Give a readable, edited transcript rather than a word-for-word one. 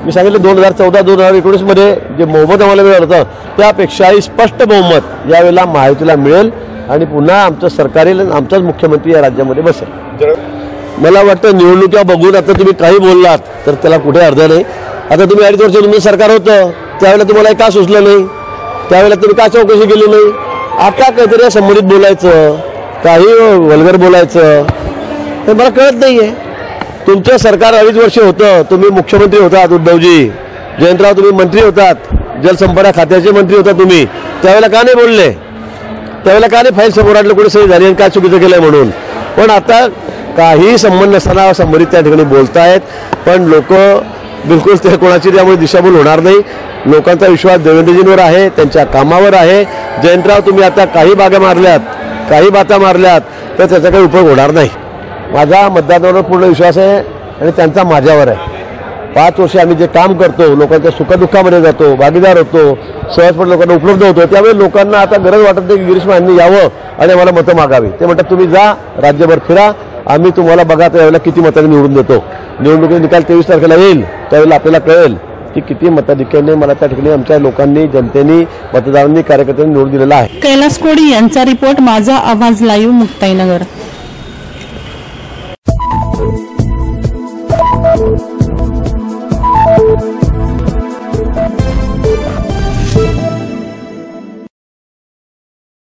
मी सांगितलं 2014-2019 मध्ये जे बहुमत आम्हाला मिळालं होतं त्यापेक्षाही स्पष्ट बहुमत यावेळेला महायुतीला मिळेल आणि पुन्हा आमचं सरकार येईल, आमचाच मुख्यमंत्री या राज्यामध्ये बसेल। मला वाटतं निवडणुका बघून आता तुम्ही काही बोललात तर त्याला कुठे अर्थ नाही। आता तुम्ही 2.5 वर्ष तुमचं सरकार होतं त्यावेळेला तुम्हाला का सुचलं नाही, त्यावेळेला तुम्ही का चौकशी केली नाही। आता काहीतरी संबंधित बोलायचं, काही वल्गर बोलायचं हे मला कळत नाहीये। तुमचं सरकार 2.5 वर्ष होतं, तुम्ही मुख्यमंत्री होतात उद्धवजी, जयंतराव तुम्ही मंत्री होतात, जलसंपदा खात्याचे मंत्री होता तुम्ही, त्यावेळेला का नाही बोलले, त्यावेळेला का नाही फाईल समोर आणलं कुठे सही झाली आणि काय चुकीचं केलंय म्हणून। पण आता काही संबंध नसताना संबंधित त्या ठिकाणी बोलतायत, पण लोक बिलकुल ते कोणाची त्यामुळे दिशाभूल होणार नाही। लोकांचा विश्वास देवेंद्रजींवर आहे, त्यांच्या कामावर आहे। जयंतराव तुम्ही आता काही बागा मारल्यात, काही बाता मारल्यात तर त्याचा काही उपयोग होणार नाही। माझा मतदारांवर पूर्ण विश्वास आहे आणि त्यांचा माझ्यावर आहे। 5 वर्ष आम्ही जे काम करतो, लोकांच्या सुखदुःखामध्ये जातो, भागीदार होतो, सहजपणे लोकांना उपलब्ध होतो, त्यामुळे लोकांना आता गरज वाटत नाही की गिरीश महाजनांनी यावं आणि आम्हाला मतं मागावी। ते म्हणतात तुम्ही जा राज्यभर फिरा, आम्ही तुम्हाला बघा त्यावेळेला किती मतांनी निवडून देतो। निवडणुकीचा निकाल 23 तारखेला येईल, त्यावेळेला आपल्याला कळेल की किती मताधिक्याने मला त्या ठिकाणी आमच्या लोकांनी, जनतेने, मतदारांनी, कार्यकर्त्यांनी निवडून दिलेला आहे। कैलास कोडी यांचा रिपोर्ट, माझा आवाज लाईव्ह, मुक्ताईनगर।